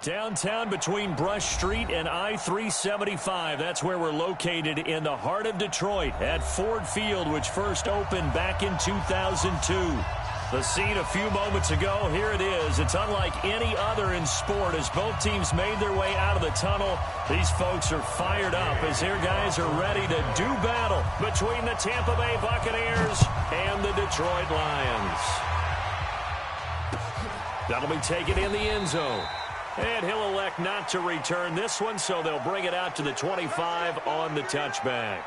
Downtown between Brush Street and I-375. That's where we're located in the heart of Detroit at Ford Field, which first opened back in 2002. The scene a few moments ago, here it is. It's unlike any other in sport as both teams made their way out of the tunnel. These folks are fired up as their guys are ready to do battle between the Tampa Bay Buccaneers and the Detroit Lions. That'll be taken in the end zone. And he'll elect not to return this one, so they'll bring it out to the 25 on the touchback.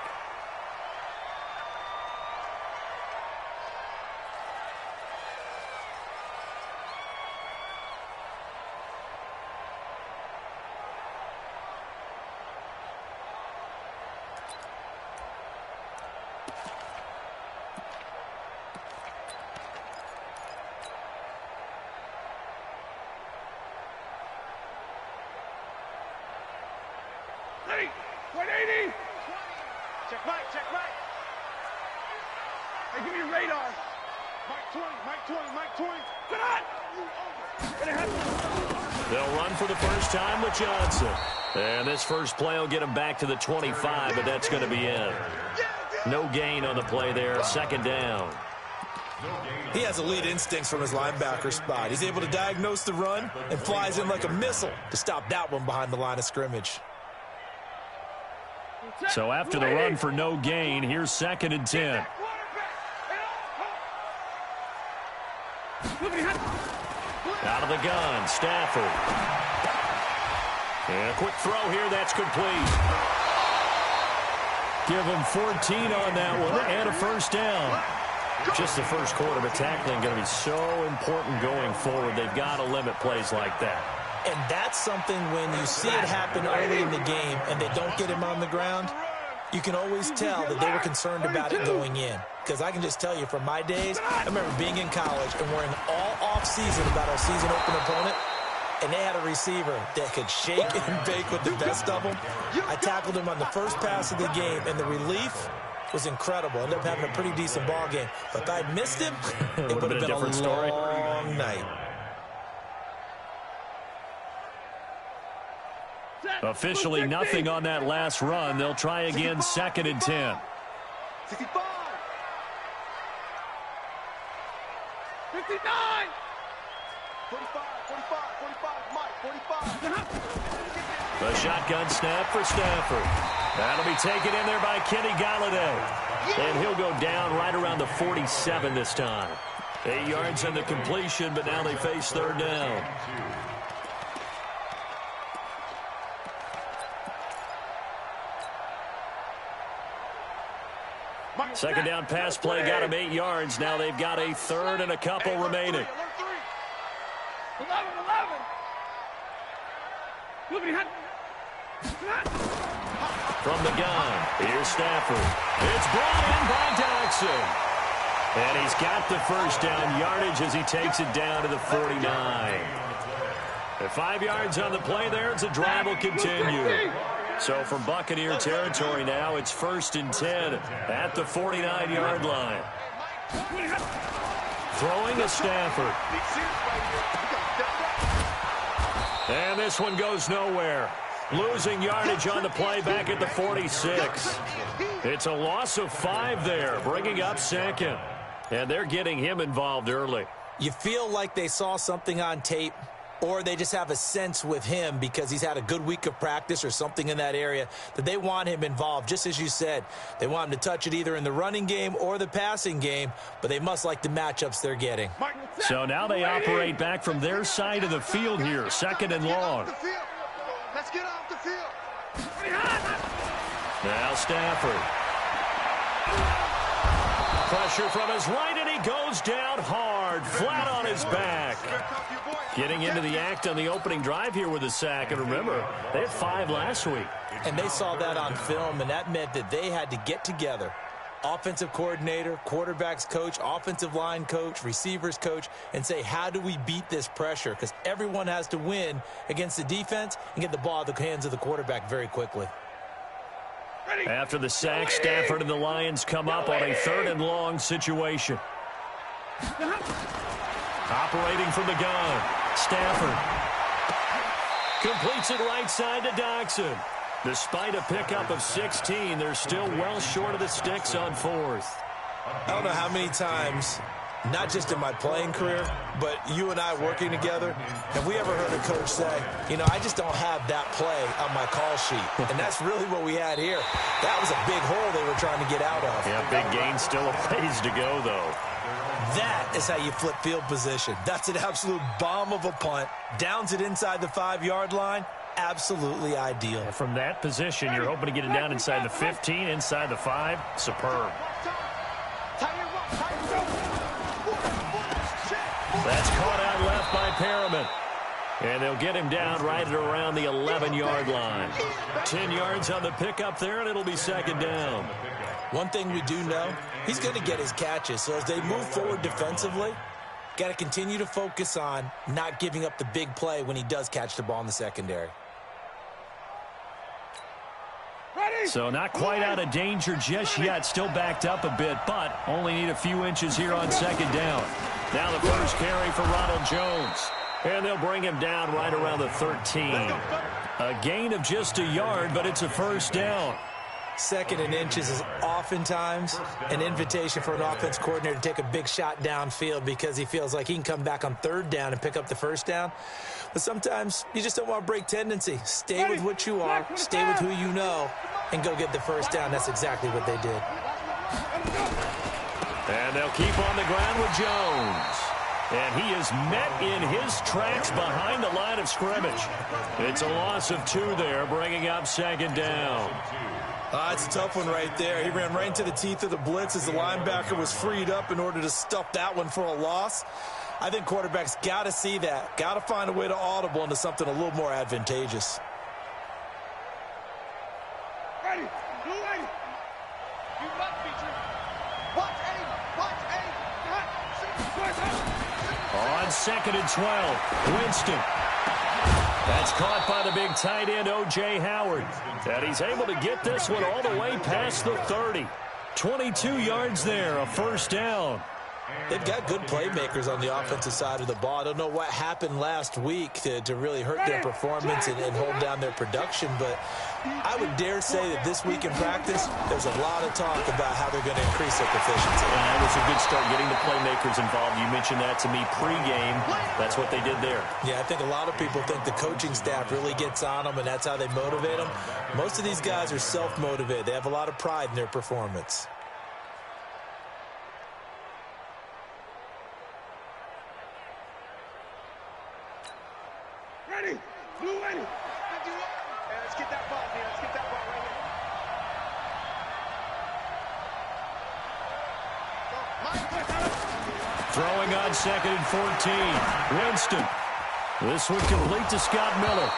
Check right. Hey, give me your radar. Mike 20. Good on. They'll run for the first time with Johnson. And this first play will get him back to the 25, but that's going to be it. No gain on the play there, second down. He has elite instincts from his linebacker spot. He's able to diagnose the run and flies in like a missile to stop that one behind the line of scrimmage. So after the run for no gain, here's 2nd and 10. Out of the gun, Stafford. And a quick throw here, that's complete. Give him 14 on that one and a first down. Just the first quarter, but tackling going to be so important going forward. They've got to limit plays like that. And that's something when you see it happen early in the game and they don't get him on the ground, you can always tell that they were concerned about it going in. Because I can just tell you from my days, I remember being in college and worrying all off-season about our season open opponent, and they had a receiver that could shake and bake with the best of them. I tackled him on the first pass of the game, and the relief was incredible. Ended up having a pretty decent ball game. But if I'd missed him, it would have been a long night. Officially nothing on that last run. They'll try again, 2nd and 10. 65. 59. 45, Mike, 45. The shotgun snap for Stafford. That'll be taken in there by Kenny Galladay. And he'll go down right around the 47 this time. 8 yards on the completion, but now they face 3rd down. Second down pass play got him 8 yards. Now they've got a 3rd and a couple remaining. 11. From the gun, here's Stafford. It's brought in by Dodson. And he's got the first down yardage as he takes it down to the 49. At 5 yards on the play there, the drive will continue. So from Buccaneer territory now, it's 1st and 10 at the 49-yard line. Throwing to Stafford. And this one goes nowhere. Losing yardage on the play back at the 46. It's a loss of 5 there, bringing up 2nd. And they're getting him involved early. You feel like they saw something on tape, or they just have a sense with him because he's had a good week of practice or something in that area that they want him involved. Just as you said, they want him to touch it either in the running game or the passing game, but they must like the matchups they're getting. So now they operate back from their side of the field here, 2nd and long. Let's get off the field. Now Stafford. Pressure from his right, and he goes down hard, flat on his back. Getting into the act on the opening drive here with a sack. And remember, they had 5 last week. And they saw that on film, and that meant that they had to get together. Offensive coordinator, quarterbacks coach, offensive line coach, receivers coach, and say, how do we beat this pressure? Because everyone has to win against the defense and get the ball at the hands of the quarterback very quickly. After the sack, Stafford and the Lions come up on a 3rd and long situation. Operating from the gun, Stafford. completes it right side to Doxson. Despite a pickup of 16, they're still well short of the sticks on fourth. I don't know how many times, not just in my playing career, but you and I working together, have we ever heard a coach say, you know, I just don't have that play on my call sheet. And that's really what we had here. That was a big hole they were trying to get out of. Yeah, big gain, still a ways to go, though. That is how you flip field position. That's an absolute bomb of a punt. Downs it inside the 5-yard line. Absolutely ideal. And from that position, you're hoping to get it down inside the 15, inside the 5. Superb. That's caught out left by Perriman. And they'll get him down right at around the 11-yard line. 10 yards on the pickup there, and it'll be second down. One thing we do know, he's going to get his catches. So as they move forward defensively, got to continue to focus on not giving up the big play when he does catch the ball in the secondary. So not quite out of danger just yet. Still backed up a bit, but only need a few inches here on second down. Now the first carry for Ronald Jones. And they'll bring him down right around the 13. A gain of just a yard, but it's a first down. Second and inches is oftentimes an invitation for an offense coordinator to take a big shot downfield because he feels like he can come back on third down and pick up the first down. But sometimes you just don't want to break tendency. Stay with what you are, stay with who you know, and go get the first down. That's exactly what they did. And they'll keep on the ground with Jones. And he is met in his tracks behind the line of scrimmage. It's a loss of 2 there, bringing up second down. It's a tough one right there. He ran right into the teeth of the blitz as the linebacker was freed up in order to stuff that one for a loss. I think quarterbacks got to see that. Got to find a way to audible into something a little more advantageous. Ready. Blue ready. You left feature. Watch aim. On second and 12, Winston. That's caught by the big tight end, O.J. Howard. And he's able to get this one all the way past the 30. 22 yards there, a first down. They've got good playmakers on the offensive side of the ball. I don't know what happened last week to really hurt their performance and hold down their production, but I would dare say that this week in practice, there's a lot of talk about how they're going to increase their proficiency. That was a good start, getting the playmakers involved. You mentioned that to me pregame. That's what they did there. Yeah, I think a lot of people think the coaching staff really gets on them, and that's how they motivate them. Most of these guys are self-motivated. They have a lot of pride in their performance. Ready. Blue ready. Let's get that ball, man. Let's get that ball right here. Throwing on second and 14. Winston. This one complete to Scott Miller.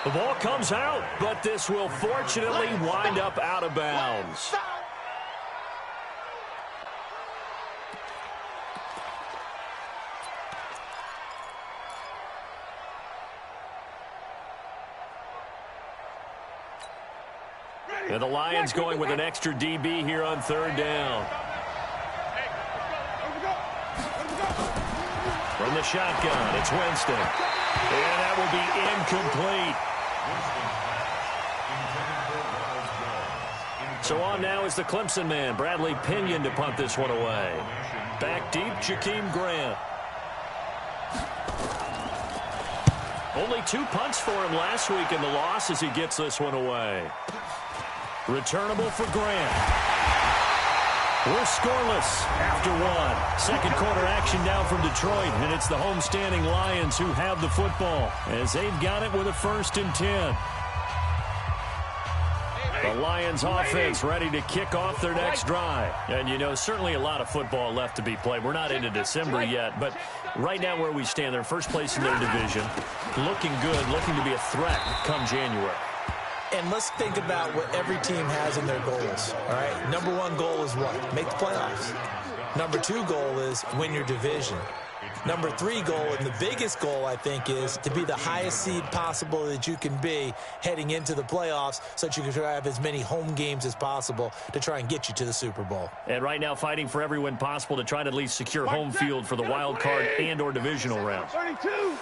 The ball comes out, but this will fortunately wind up out of bounds. And the Lions going with an extra DB here on third down. From the shotgun, it's Winston. And that will be incomplete. So on now is the Clemson man, Bradley Pinion, to punt this one away. Back deep, Jakeem Grant. Only 2 punts for him last week in the loss as he gets this one away. Returnable for Grant. We're scoreless after 1. Second quarter action now from Detroit, and it's the homestanding Lions who have the football as they've got it with a 1st and 10. The Lions offense ready to kick off their next drive. And, you know, certainly a lot of football left to be played. We're not into December yet, but right now where we stand, they're first place in their division. Looking good, looking to be a threat come January. And let's think about what every team has in their goals, all right? Number 1 goal is what? Make the playoffs. Number 2 goal is win your division. Number 3 goal, and the biggest goal, I think, is to be the highest seed possible that you can be heading into the playoffs so that you can have as many home games as possible to try and get you to the Super Bowl. And right now fighting for every win possible to try to at least secure home field for the wild card and or divisional round. 32.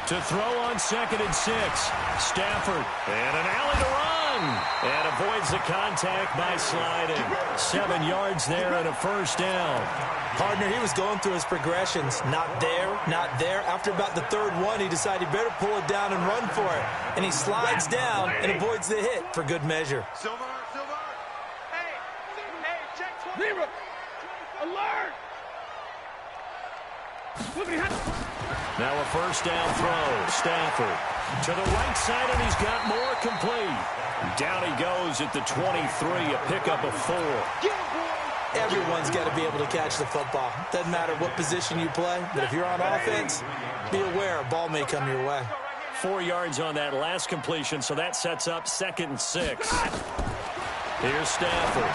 To throw on 2nd and 6. Stafford. And an alley to run. And avoids the contact by sliding. 7 yards there and a first down. Partner, he was going through his progressions. Not there, not there. After about the 3rd one, he decided he better pull it down and run for it. And he slides down and avoids the hit for good measure. Silver. Hey, check 20. Zero. Alert. Now a first down throw. Stafford to the right side, and he's got more complete. Down he goes at the 23, a pickup of 4. Everyone's got to be able to catch the football. Doesn't matter what position you play, but if you're on offense, be aware a ball may come your way. 4 yards on that last completion, so that sets up 2nd and 6. Here's Stafford.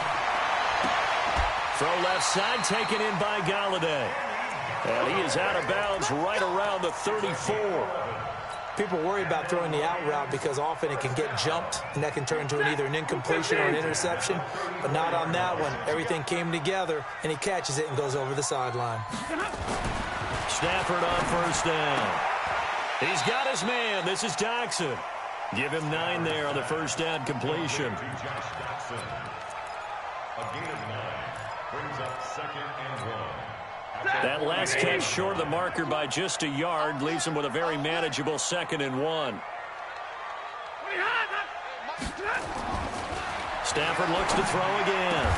Throw left side, taken in by Galladay. And he is out of bounds right around the 34. People worry about throwing the out route because often it can get jumped, and that can turn into either an incompletion or an interception. But not on that one. Everything came together, and he catches it and goes over the sideline. Stafford on first down. He's got his man. This is Jackson. Give him 9 there on the first down completion. A gain of 9 brings up 2nd and 1. That last catch short of the marker by just a yard leaves him with a very manageable 2nd and 1. Stafford looks to throw again.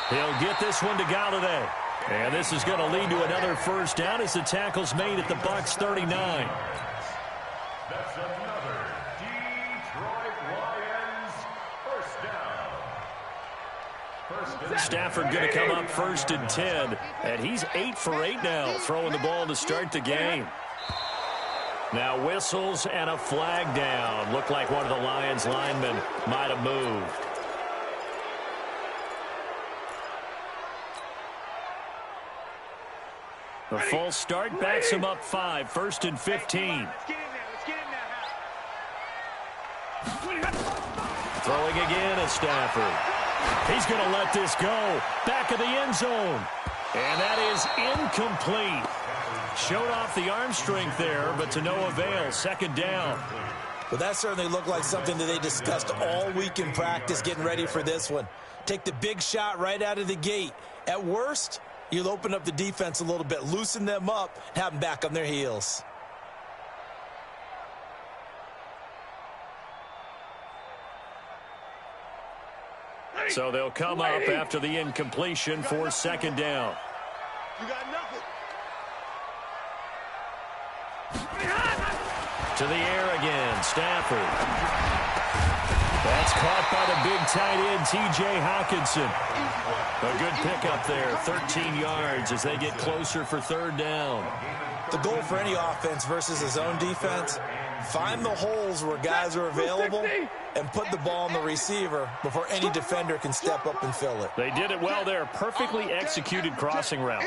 He'll get this one to Galladay. And this is going to lead to another first down as the tackle's made at the Bucs 39. That's another Detroit Lions first down. Stafford going to come up 1st and 10. And he's 8 for 8 now, throwing the ball to start the game. Now whistles and a flag down. Looked like one of the Lions linemen might have moved. The full start backs him up 5, 1st and 15. Throwing again at Stafford. He's going to let this go. Back of the end zone. And that is incomplete. Showed off the arm strength there, but to no avail. 2nd down. Well, that certainly looked like something that they discussed all week in practice getting ready for this one. Take the big shot right out of the gate. At worst, you'll open up the defense a little bit, loosen them up, have them back on their heels. So they'll come up after the incompletion for 2nd down. You got nothing. To the air again, Stafford. That's caught by the big tight end, T.J. Hockenson. A good pickup there, 13 yards as they get closer for 3rd down. The goal for any offense versus his own defense, find the holes where guys are available and put the ball on the receiver before any defender can step up and fill it. They did it well there. Perfectly executed crossing route.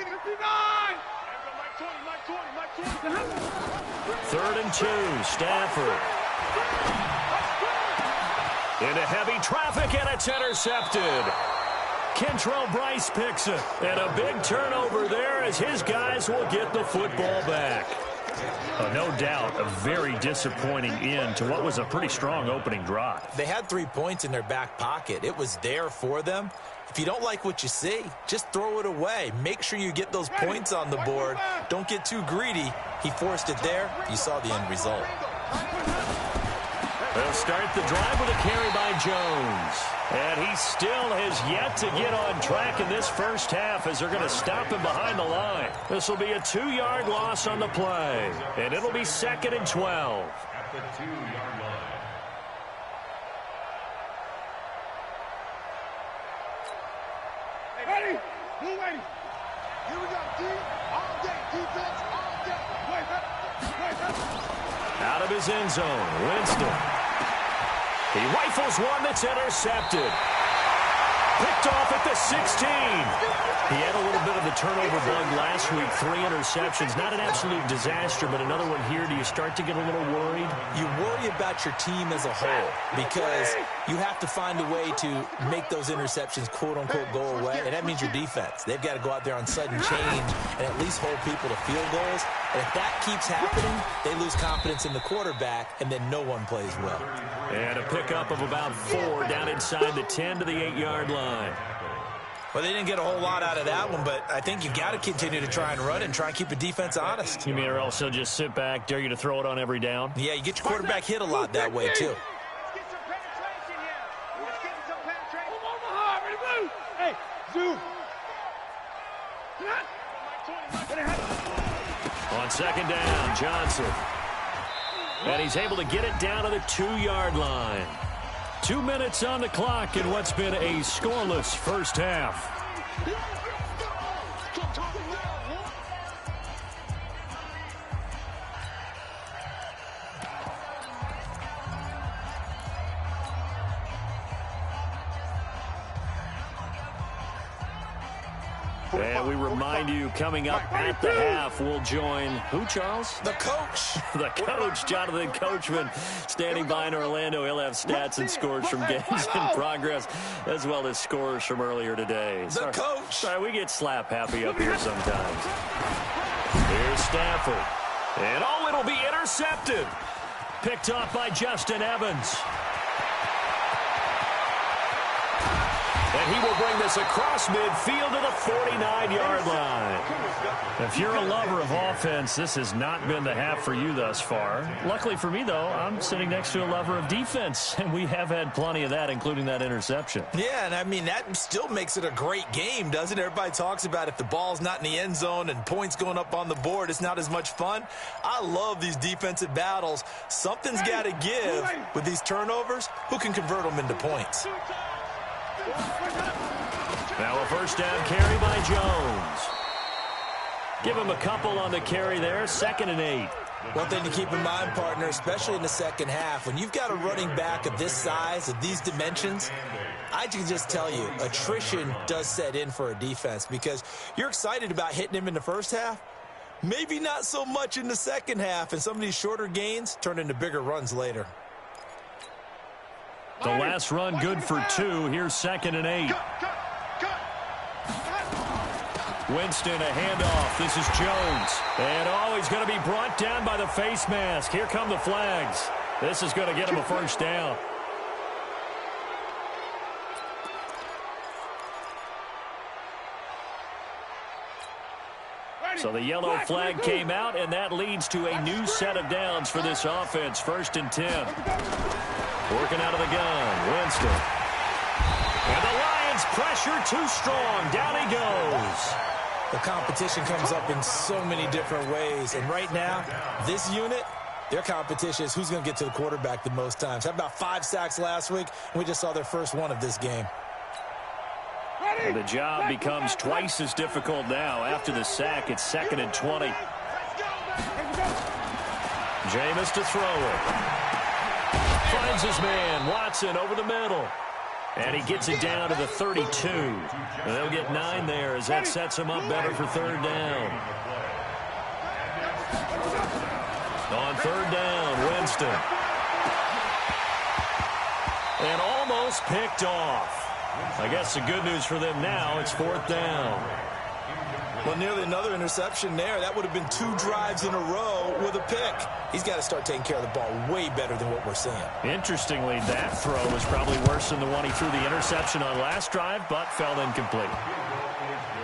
3rd and 2, Stafford. Into heavy traffic, and it's intercepted. Kentrell Bryce picks it. And a big turnover there as his guys will get the football back. No doubt a very disappointing end to what was a pretty strong opening drive. They had 3 points in their back pocket. It was there for them. If you don't like what you see, just throw it away. Make sure you get those points on the board. Don't get too greedy. He forced it there. You saw the end result. They'll start the drive with a carry by Jones. And he still has yet to get on track in this first half as they're going to stop him behind the line. This will be a 2-yard loss on the play. And it'll be 2nd and 12. At the 2-yard line. Ready? Blue ready. Here we go. D all day. Defense all day. Out of his end zone, Winston. He rifles one that's intercepted. Picked off at the 16. He had a little bit of the turnover bug last week. 3 interceptions. Not an absolute disaster, but another one here. Do you start to get a little worried? You worry about your team as a whole because you have to find a way to make those interceptions, quote-unquote, go away, and that means your defense. They've got to go out there on sudden change and at least hold people to field goals. And if that keeps happening, they lose confidence in the quarterback, and then no one plays well. And a pickup of about 4 down inside the 10 to the 8-yard line. Well, they didn't get a whole lot out of that one, but I think you've got to continue to try and run and try and keep the defense honest. You mean or else they'll just sit back, dare you to throw it on every down? Yeah, you get your quarterback hit a lot that way, too. Let's get some penetration here. Let's get some penetration. Ready, move. Hey, zoom. On second down, Johnson. And he's able to get it down to the 2-yard line. 2 minutes on the clock in what's been a scoreless first half. And we remind you, coming up at the half, we'll join who, Charles? The coach. The coach, Jonathan Coachman, standing by in Orlando. He'll have stats and scores from games in progress, as well as scores from earlier today. The coach. Sorry, we get slap happy up here sometimes. Here's Stafford. And, oh, it'll be intercepted. Picked off by Justin Evans. And he will bring this across midfield to the 49-yard line. If you're a lover of offense, this has not been the half for you thus far. Luckily for me, though, I'm sitting next to a lover of defense, and we have had plenty of that, including that interception. Yeah, and I mean, that still makes it a great game, doesn't it? Everybody talks about if the ball's not in the end zone and points going up on the board, it's not as much fun. I love these defensive battles. Something's got to give with these turnovers. Who can convert them into points? Now a first down carry by Jones. Give him a couple on the carry there. 2nd and 8. One thing to keep in mind, partner, especially in the second half, when you've got a running back of this size, of these dimensions, I can just tell you, attrition does set in for a defense because you're excited about hitting him in the first half. Maybe not so much in the second half, and some of these shorter gains turn into bigger runs later. The last run good for 2. Here's 2nd and 8. Winston, a handoff. This is Jones. And, oh, he's going to be brought down by the face mask. Here come the flags. This is going to get him a first down. So the yellow flag came out, and that leads to a new set of downs for this offense. 1st and 10. Working out of the gun, Winston. And the Lions pressure too strong. Down he goes. The competition comes up in so many different ways. And right now, this unit, their competition is who's going to get to the quarterback the most times. Had about 5 sacks last week, and we just saw their first one of this game. And the job becomes twice as difficult now. After the sack, it's 2nd and 20. Jameis to throw it. Finds his man, Watson, over the middle. And he gets it down to the 32. And they'll get 9 there as that sets him up better for 3rd down. On 3rd down, Winston. And almost picked off. I guess the good news for them now, it's 4th down. Well, nearly another interception there. That would have been 2 drives in a row with a pick. He's got to start taking care of the ball way better than what we're seeing. Interestingly, that throw was probably worse than the one he threw the interception on last drive, but fell incomplete.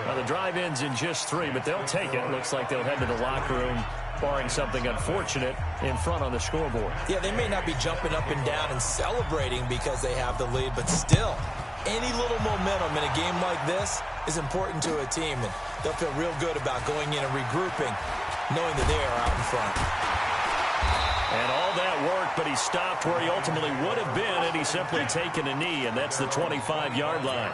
Now, the drive ends in just 3, but they'll take it. Looks like they'll head to the locker room, barring something unfortunate in front on the scoreboard. Yeah, they may not be jumping up and down and celebrating because they have the lead, but still, any little momentum in a game like this is important to a team, and they'll feel real good about going in and regrouping, knowing that they are out in front. And all that worked, but he stopped where he ultimately would have been had he simply taken a knee, and that's the 25-yard line.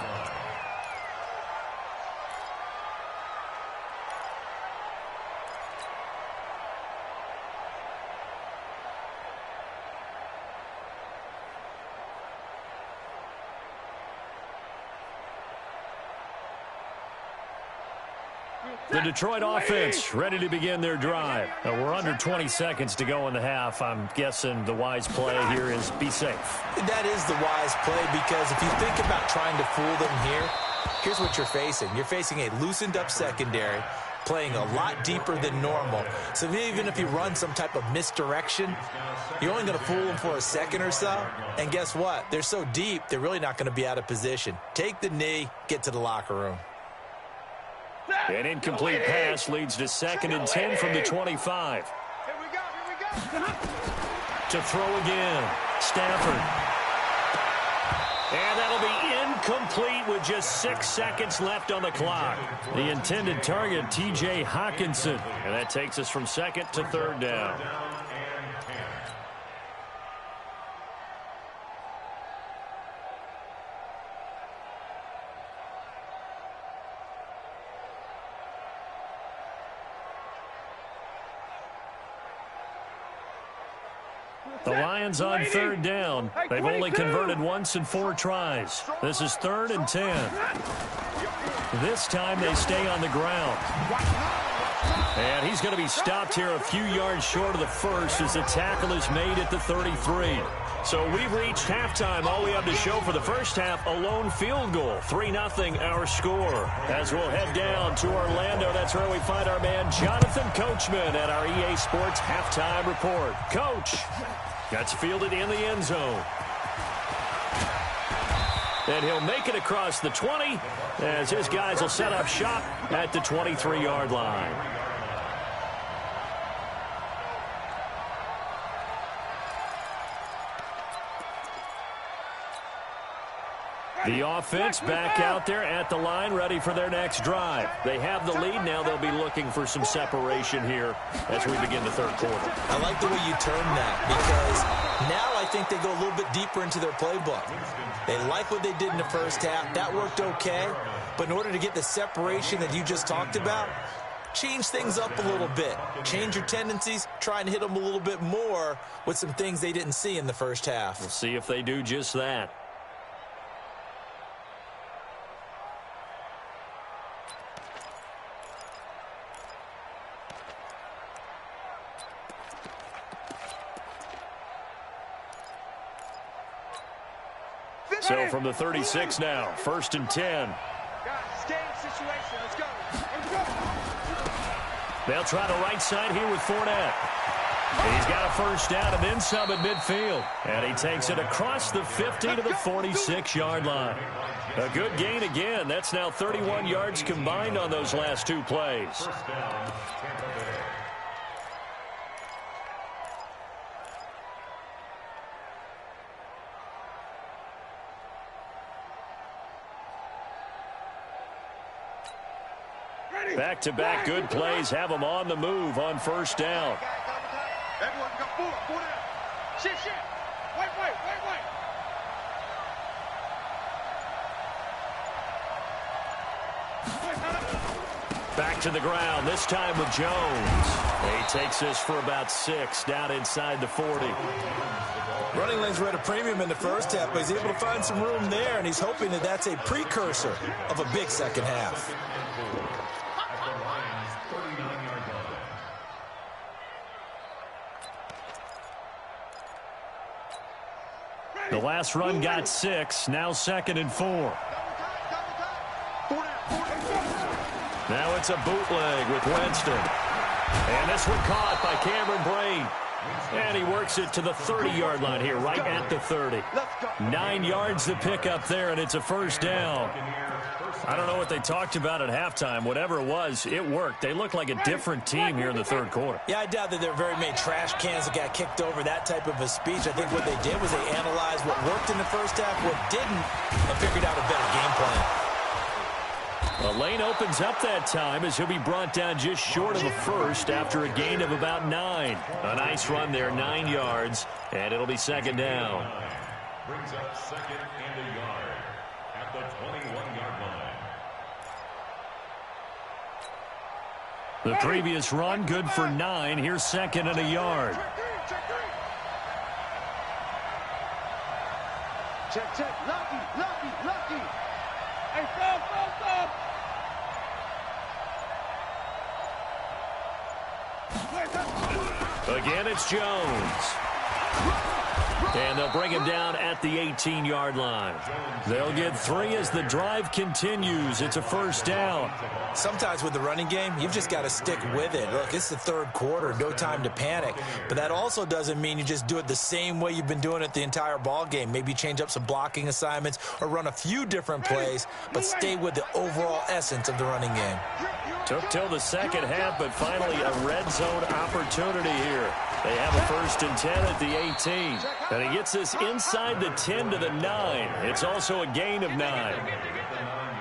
The Detroit offense ready to begin their drive. We're under 20 seconds to go in the half. I'm guessing the wise play here is be safe. That is the wise play, because if you think about trying to fool them here, here's what you're facing. You're facing a loosened up secondary, playing a lot deeper than normal. So even if you run some type of misdirection, you're only going to fool them for a second or so. And guess what? They're so deep, they're really not going to be out of position. Take the knee, get to the locker room. An incomplete pass leads to 2nd and 10 from the 25. Here we go. To throw again, Stafford. And that'll be incomplete with just 6 seconds left on the clock. The intended target, T.J. Hawkinson. And that takes us from 2nd to 3rd down. The Lions on 3rd down. They've only converted once in 4 tries. This is 3rd and 10. This time they stay on the ground. And he's going to be stopped here a few yards short of the first as the tackle is made at the 33. So we've reached halftime. All we have to show for the first half, a lone field goal. 3-0 our score. As we'll head down to Orlando, that's where we find our man Jonathan Coachman at our EA Sports Halftime Report. Coach, that's fielded in the end zone. And he'll make it across the 20 as his guys will set up shop at the 23-yard line. The offense back out there at the line, ready for their next drive. They have the lead. Now they'll be looking for some separation here as we begin the 3rd quarter. I like the way you term that, because now I think they go a little bit deeper into their playbook. They like what they did in the first half. That worked okay. But in order to get the separation that you just talked about, change things up a little bit. Change your tendencies. Try and hit them a little bit more with some things they didn't see in the first half. We'll see if they do just that. So from the 36 now, 1st and 10. Game situation. Let's go. They'll try the right side here with Fournette. And he's got a first down and then some at midfield. And he takes it across the 50 to the 46-yard line. A good gain again. That's now 31 yards combined on those last 2 plays. Back-to-back good plays have them on the move on 1st down. Everyone go forward. Shit. Wait. Back to the ground, this time with Jones. He takes this for about 6 down inside the 40. Running lanes were at a premium in the first half, but he's able to find some room there, and he's hoping that that's a precursor of a big second half. The last run got 6, now 2nd and 4. Now it's a bootleg with Winston. And this one caught by Cameron Brain. And he works it to the 30-yard line here, right at the 30. 9 yards to pick up there, and it's a first down. I don't know what they talked about at halftime. Whatever it was, it worked. They look like a different team here in the 3rd quarter. Yeah, I doubt that there are very many trash cans that got kicked over, that type of a speech. I think what they did was they analyzed what worked in the first half, what didn't, and figured out a better game plan. The lane opens up that time as he'll be brought down just short of the first after a gain of about 9. A nice run there, 9 yards, and it'll be 2nd down. Brings up 2nd and a yard at the 21-yard line. The previous run, good for 9. Here's 2nd and a yard. Check. Lucky. Hey, stop. Again, it's Jones. And they'll bring him down at the 18-yard line. They'll get 3 as the drive continues. It's a first down. Sometimes with the running game, you've just got to stick with it. Look, it's the third quarter, no time to panic. But that also doesn't mean you just do it the same way you've been doing it the entire ball game. Maybe change up some blocking assignments or run a few different plays, but stay with the overall essence of the running game. Took till the second half, but finally a red zone opportunity here. They have a 1st and 10 at the 18. And he gets this inside the 10 to the 9. It's also a gain of 9.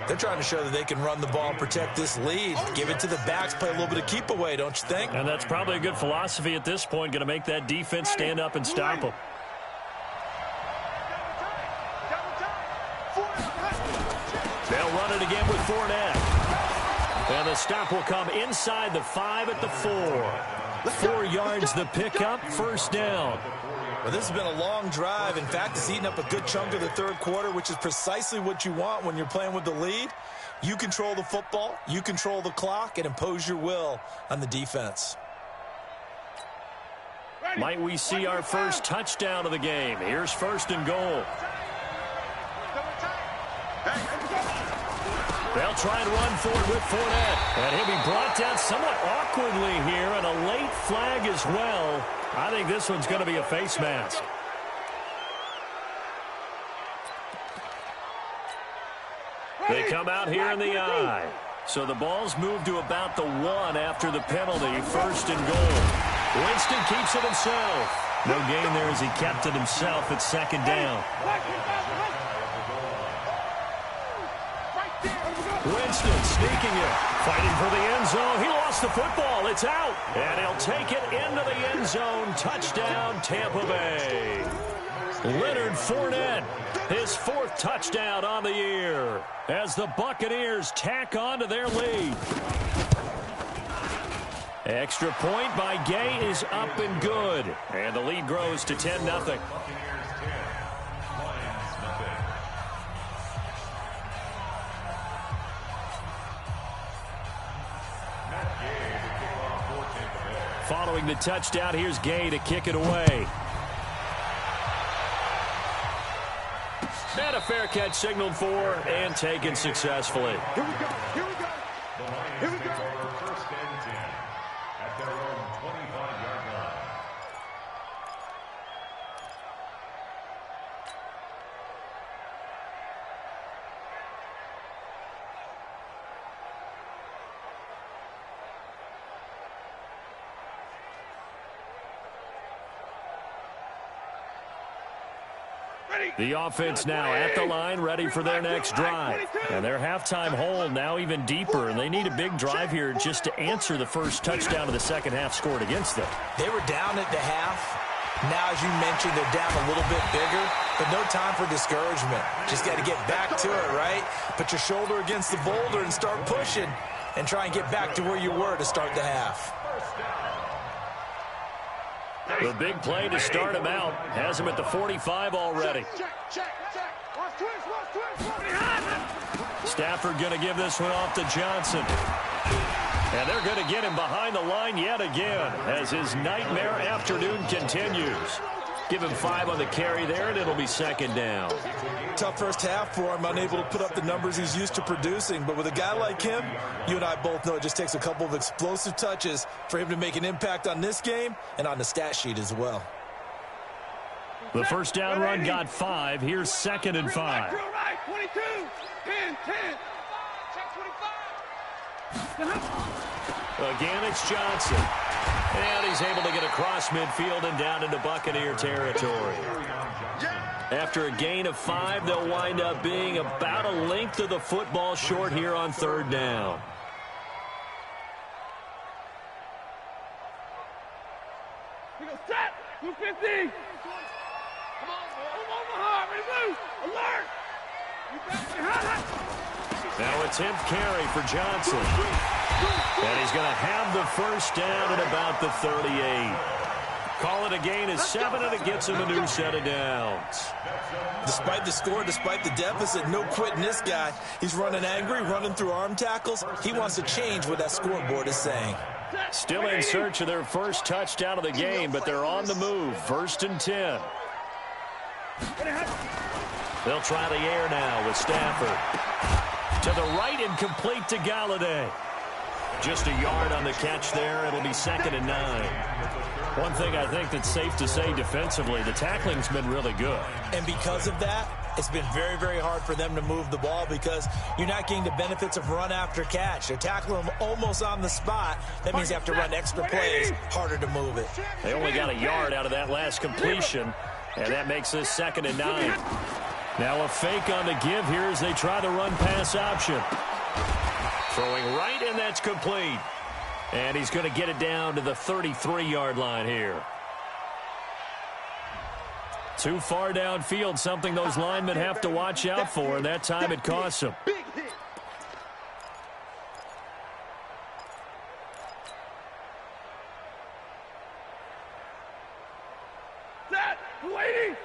They're trying to show that they can run the ball and protect this lead. Give it to the backs, play a little bit of keep away, don't you think? And that's probably a good philosophy at this point, going to make that defense stand up and stop them. They'll run it again with Fournette. And the stop will come inside the 5 at the 4. 4 yards the pickup, first down. Well, this has been a long drive. In fact, it's eaten up a good chunk of the third quarter, which is precisely what you want when you're playing with the lead. You control the football, you control the clock, and impose your will on the defense. Might we see our first touchdown of the game? Here's 1st and goal. They'll try and run forward with Fournette. And he'll be brought down somewhat awkwardly here, and a late flag as well. I think this one's going to be a face mask. They come out here in the eye. So the ball's moved to about the 1 after the penalty. 1st and goal. Winston keeps it himself. No gain there as he kept it himself at 2nd down. Winston sneaking it, fighting for the end zone. He lost the football. It's out. And he'll take it into the end zone. Touchdown, Tampa Bay. Leonard Fournette, his 4th touchdown on the year as the Buccaneers tack on to their lead. Extra point by Gay is up and good. And the lead grows to 10-0. Following the touchdown, here's Gay to kick it away. And a fair catch signaled for and taken successfully. Here we go. Here we go. Here we go. 1st and 10 at their own 25-yard line. The offense now at the line, ready for their next drive. And their halftime hole now even deeper, and they need a big drive here just to answer the first touchdown of the second half scored against them. They were down at the half. Now, as you mentioned, they're down a little bit bigger, but no time for discouragement. Just got to get back to it, right? Put your shoulder against the boulder and start pushing and try and get back to where you were to start the half. The big play to start him out has him at the 45 already. Stafford going to give this one off to Johnson. And they're going to get him behind the line yet again as his nightmare afternoon continues. Give him 5 on the carry there, and it'll be 2nd down. Tough first half for him, unable to put up the numbers he's used to producing. But with a guy like him, you and I both know it just takes a couple of explosive touches for him to make an impact on this game and on the stat sheet as well. The first down run got 5. Here's 2nd and 5. 22, 10, 10. Check 25. Again, it's Johnson. And he's able to get across midfield and down into Buccaneer territory. After a gain of 5, they'll wind up being about a length of the football short here on 3rd down. We go set. 250. Come on, Omaha, ready to move. Alert. You got me. Now a 10th carry for Johnson. And he's going to have the first down at about the 38. Call it a gain of 7, and it gets him a new set of downs. Despite the score, despite the deficit, no quitting this guy. He's running angry, running through arm tackles. He wants to change what that scoreboard is saying. Still in search of their first touchdown of the game, but they're on the move. 1st and 10. They'll try the air now with Stafford. To the right and complete to Galladay. Just a yard on the catch there. It'll be 2nd and 9. One thing I think that's safe to say defensively, the tackling's been really good. And because of that, it's been very, very hard for them to move the ball because you're not getting the benefits of run after catch. They're tackling them almost on the spot. That means you have to run extra plays, harder to move it. They only got a yard out of that last completion, and that makes this 2nd and 9. Now a fake on the give here as they try the run-pass option. Throwing right, and that's complete. And he's going to get it down to the 33-yard line here. Too far downfield, something those linemen have to watch out for, and that time it costs them. Set, waiting.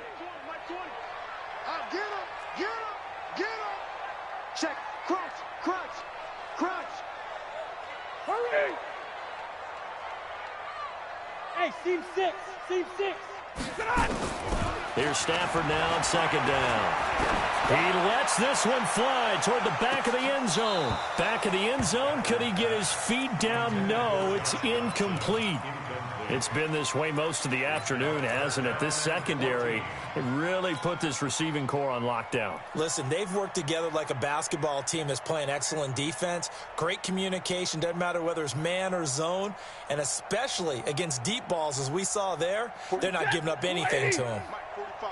Get him. Check, crunch. Hurry. Hey, seam six. Here's Stafford now on 2nd down. He lets this one fly toward the back of the end zone. Back of the end zone, could he get his feet down? No, it's incomplete. It's been this way most of the afternoon, hasn't it? This secondary, it really put this receiving core on lockdown. Listen, they've worked together like a basketball team that's playing excellent defense. Great communication, doesn't matter whether it's man or zone. And especially against deep balls, as we saw there, they're not giving up anything to them.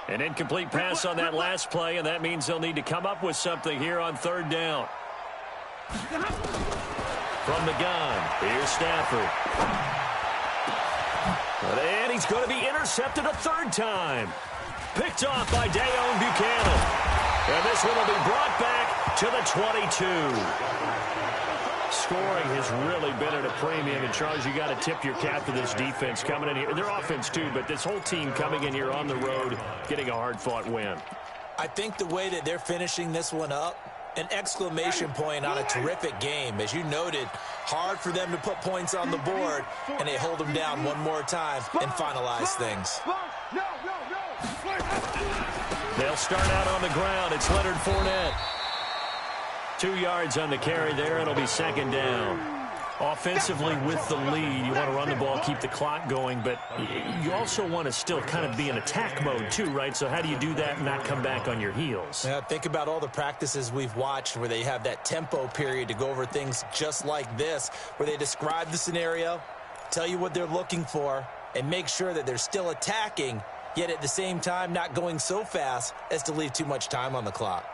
An incomplete pass on that last play, and that means they'll need to come up with something here on 3rd down. From the gun, here's Stafford. And he's going to be intercepted a 3rd time. Picked off by Dayon Buchanan. And this one will be brought back to the 22. Scoring has really been at a premium. And, Charles, you got to tip your cap to this defense coming in here. Their offense, too, but this whole team coming in here on the road, getting a hard-fought win. I think the way that they're finishing this one up, an exclamation point on a terrific game. As you noted, hard for them to put points on the board, and they hold them down one more time and finalize things. They'll start out on the ground. It's Leonard Fournette. 2 yards on the carry there. It'll be 2nd down. Offensively with the lead, you want to run the ball, keep the clock going, but you also want to still kind of be in attack mode too, right? So how do you do that and not come back on your heels? Yeah, think about all the practices we've watched where they have that tempo period to go over things just like this, where they describe the scenario, tell you what they're looking for, and make sure that they're still attacking, yet at the same time not going so fast as to leave too much time on the clock.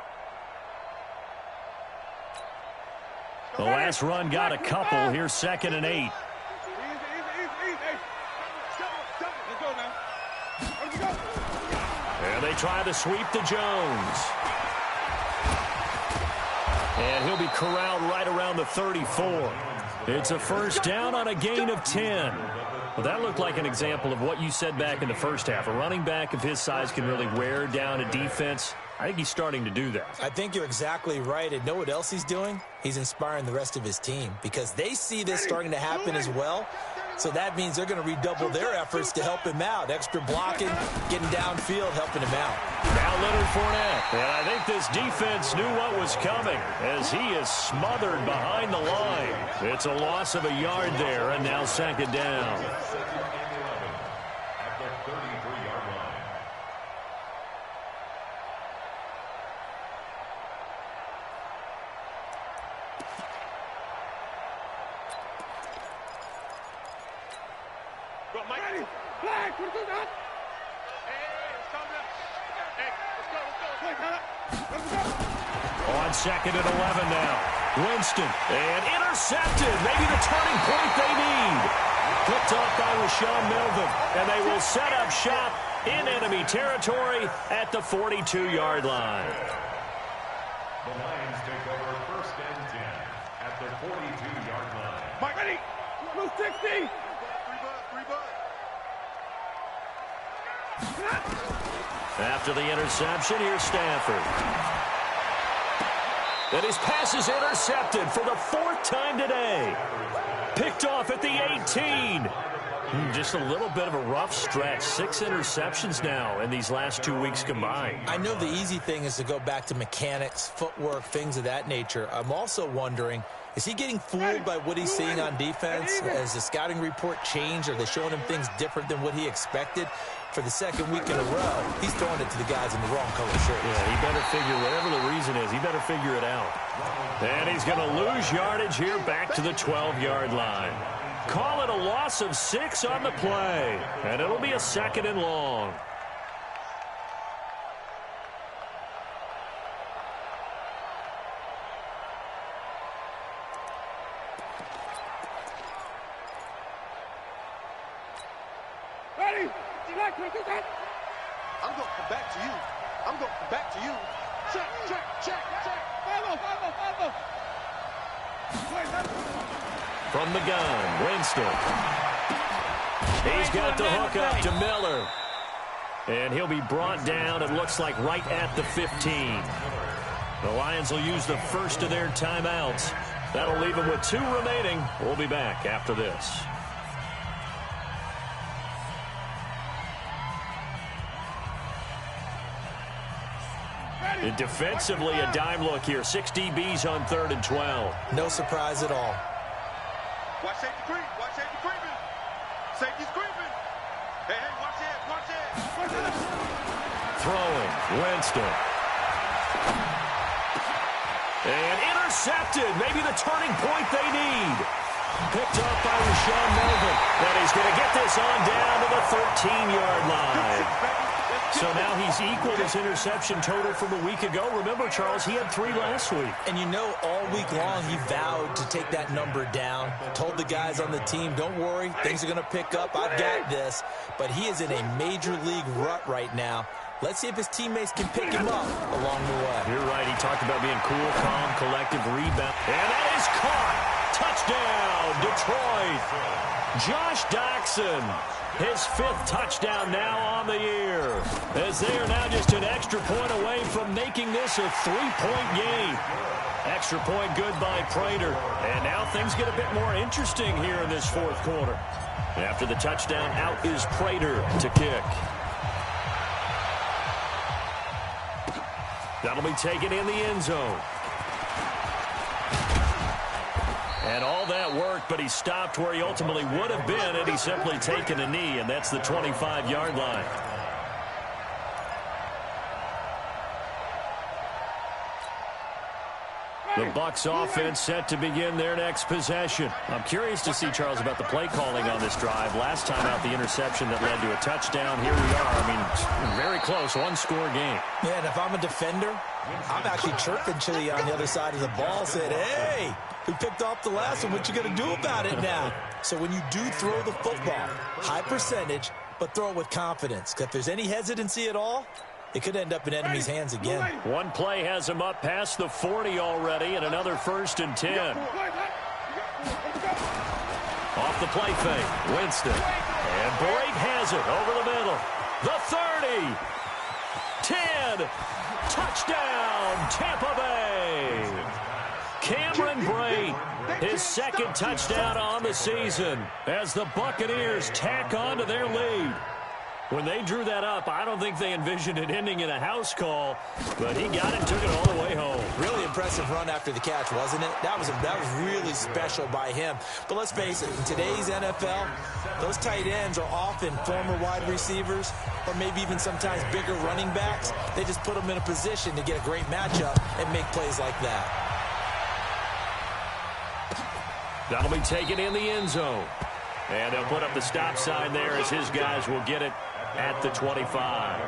The last run got a couple. Here's 2nd and 8. Easy. Let's go now. Let's go. And they try to sweep to Jones. And he'll be corralled right around the 34. It's a 1st down on a gain of 10. Well, that looked like an example of what you said back in the first half. A running back of his size can really wear down a defense. I think he's starting to do that. I think you're exactly right. And know what else he's doing? He's inspiring the rest of his team because they see this starting to happen as well. So that means they're going to redouble their efforts to help him out. Extra blocking, getting downfield, helping him out. Now Leonard Fournette. And I think this defense knew what was coming as he is smothered behind the line. It's a loss of a yard there, and now 2nd down. On 2nd and 11 now. Winston. And intercepted. Maybe the turning point they need. Picked off by Rashawn Melvin. And they will set up shop in enemy territory at the 42-yard line. The Lions take over 1st and 10 at the 42-yard line. Mike, ready? Blue 60. After the interception, here's Stafford. And his pass is intercepted for the 4th time today. Picked off at the 18. Just a little bit of a rough stretch. 6 interceptions now in these last 2 weeks combined. I know the easy thing is to go back to mechanics, footwork, things of that nature. I'm also wondering, is he getting fooled by what he's seeing on defense? Has the scouting report changed? Are they showing him things different than what he expected? For the second week in a row, he's throwing it to the guys in the wrong color shirts. Yeah, he better figure, whatever the reason is, he better figure it out. And he's going to lose yardage here back to the 12-yard line. Call it a loss of 6 on the play, and it'll be a 2nd and long. Ready? I'm going to come back to you. I'm going to come back to you. Check, check, check, check. 5-0. From the gun, Winston. He's got the hook up to Miller. And he'll be brought down, it looks like, right at the 15. The Lions will use the first of their timeouts. That'll leave them with 2 remaining. We'll be back after this. Defensively, a dime look here. 6 DBs on 3rd and 12. No surprise at all. Watch safety creep. Watch safety creeping. Safety's creeping. Hey, watch it. Watch it. Throwing. Winston. And intercepted. Maybe the turning point they need. Picked up by Rashawn Melvin. And he's going to get this on down to the 13-yard line. So now he's equaled his interception total from a week ago. Remember, Charles, he had 3 last week. And you know, all week long he vowed to take that number down. Told the guys on the team, don't worry, things are going to pick up. I've got this. But he is in a major league rut right now. Let's see if his teammates can pick him up along the way. You're right. He talked about being cool, calm, collective, rebound. And that is caught. Touchdown, Detroit. Josh Doctson. His 5th touchdown now on the year, as they are now just an extra point away from making this a 3-point game. Extra point good by Prater. And now things get a bit more interesting here in this 4th quarter. After the touchdown, out is Prater to kick. That'll be taken in the end zone. And all that worked, but he stopped where he ultimately would have been had he simply taken a knee, and that's the 25-yard line. The Bucs offense set to begin their next possession. I'm curious to see, Charles, about the play calling on this drive. Last time out, the interception that led to a touchdown. Here we are. I mean, very close, 1-score game. Yeah, and if I'm a defender, I'm actually chirping Chili on the other side of the ball, said, hey, we picked off the last one. What you going to do about it now? So when you do throw the football, high percentage, but throw it with confidence. Because if there's any hesitancy at all, it could end up in enemy's hands again. One play has him up past the 40 already, and another 1st and 10. Off the play fake, Winston. And Brake has it over the middle. The 30. 10. Touchdown, Tampa Bay. Cameron Brate, his 2nd touchdown on the season as the Buccaneers tack on to their lead. When they drew that up, I don't think they envisioned it ending in a house call, but he got it, took it all the way home. Really impressive run after the catch, wasn't it? That was really special by him. But let's face it, in today's NFL, those tight ends are often former wide receivers or maybe even sometimes bigger running backs. They just put them in a position to get a great matchup and make plays like that. That'll be taken in the end zone. And they'll put up the stop sign there as his guys will get it at the 25.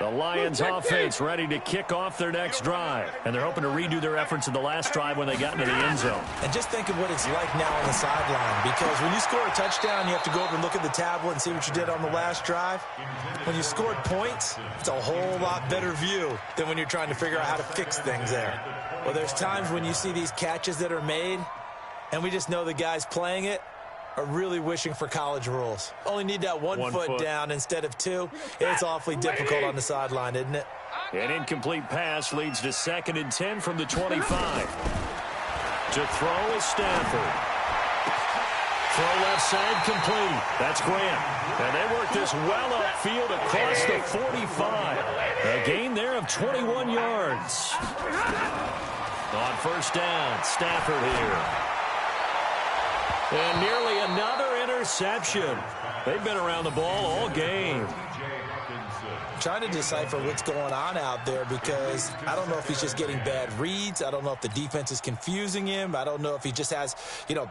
The Lions offense ready to kick off their next drive. And they're hoping to redo their efforts in the last drive when they got into the end zone. And just think of what it's like now on the sideline. Because when you score a touchdown, you have to go over and look at the tablet and see what you did on the last drive. When you scored points, it's a whole lot better view than when you're trying to figure out how to fix things there. Well, there's times when you see these catches that are made, and we just know the guys playing it are really wishing for college rules. Only need that one foot down instead of two. It's awfully difficult on the sideline, isn't it? An incomplete pass leads to 2nd and 10 from the 25. To throw is Stafford. Throw left side complete. That's Grant. And they work this well upfield across the 45. A gain there of 21 yards. On first down, Stafford here. And nearly another interception. They've been around the ball all game. Trying to decipher what's going on out there because I don't know if he's just getting bad reads. I don't know if the defense is confusing him. I don't know if he just has,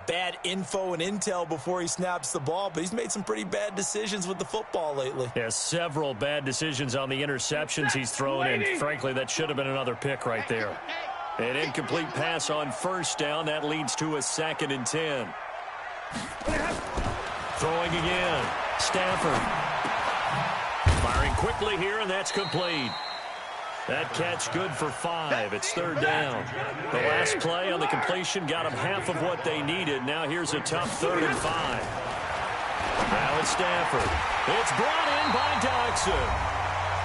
bad info and intel before he snaps the ball. But he's made some pretty bad decisions with the football lately. Yeah, several bad decisions on the interceptions he's thrown. And frankly, that should have been another pick right there. An incomplete pass on first down. That leads to a 2nd and 10. Throwing again. Stafford. Firing quickly here, and that's complete. That catch good for 5. It's 3rd down. The last play on the completion got them half of what they needed. Now here's a tough 3rd and 5. Now it's Stafford. It's brought in by Dodson.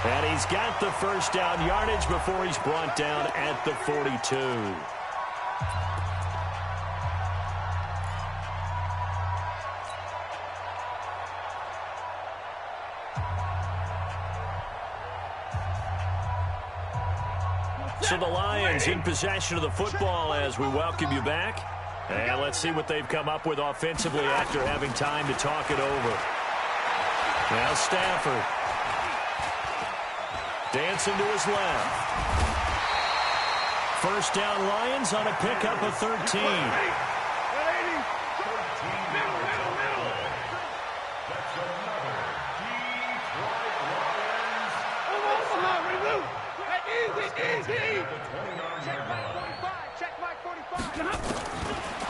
And he's got the first down yardage before he's brought down at the 42. So the Lions in possession of the football as we welcome you back. And let's see what they've come up with offensively after having time to talk it over. Now Stafford. Dancing to his left. First down Lions on a pickup of 13.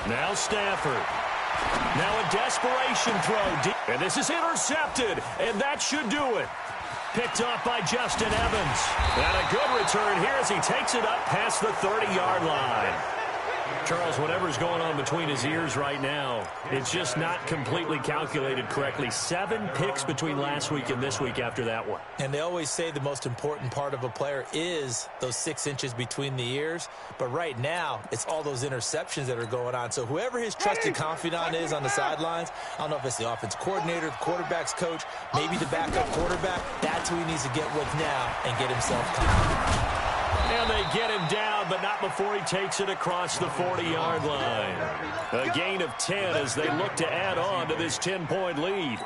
Now Stafford. Now a desperation throw. And this is intercepted. And that should do it. Picked off by Justin Evans. And a good return here as he takes it up past the 30-yard line. Charles, whatever's going on between his ears right now, it's just not completely calculated correctly. 7 picks between last week and this week after that one. And they always say the most important part of a player is those 6 inches between the ears. But right now, it's all those interceptions that are going on. So whoever his trusted confidant is on the sidelines, I don't know if it's the offense coordinator, the quarterback's coach, maybe the backup quarterback, that's who he needs to get with now and get himself confident. And they get him down, but not before he takes it across the 40-yard line. A gain of 10 as they look to add on to this 10-point lead.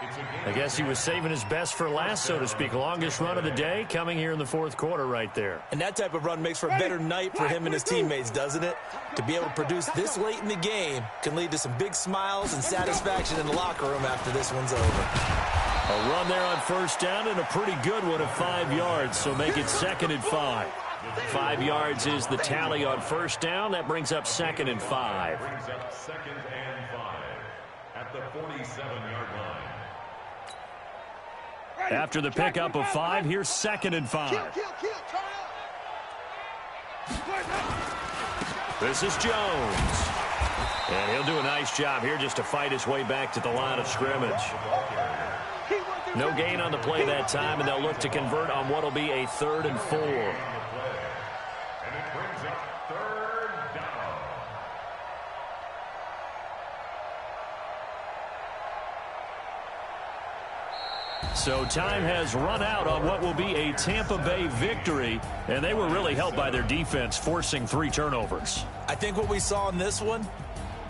I guess he was saving his best for last, so to speak. Longest run of the day coming here in the 4th quarter right there. And that type of run makes for a better night for him and his teammates, doesn't it? To be able to produce this late in the game can lead to some big smiles and satisfaction in the locker room after this one's over. A run there on first down and a pretty good one of 5 yards, so make it 2nd and 5. 5 yards is the tally on first down. That brings up 2nd and 5. Brings up 2nd and 5 at the 47-yard line. After the pickup of 5, here's 2nd and 5. This is Jones. And he'll do a nice job here just to fight his way back to the line of scrimmage. No gain on the play that time, and they'll look to convert on what will be a 3rd and 4. And it brings up 3rd down. So time has run out on what will be a Tampa Bay victory, and they were really helped by their defense, forcing 3 turnovers. I think what we saw in this one,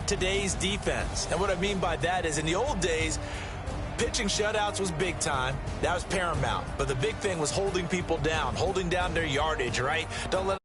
today's defense. And what I mean by that is in the old days, pitching shutouts was big time. That was paramount. But the big thing was holding people down, holding down their yardage, right? Don't let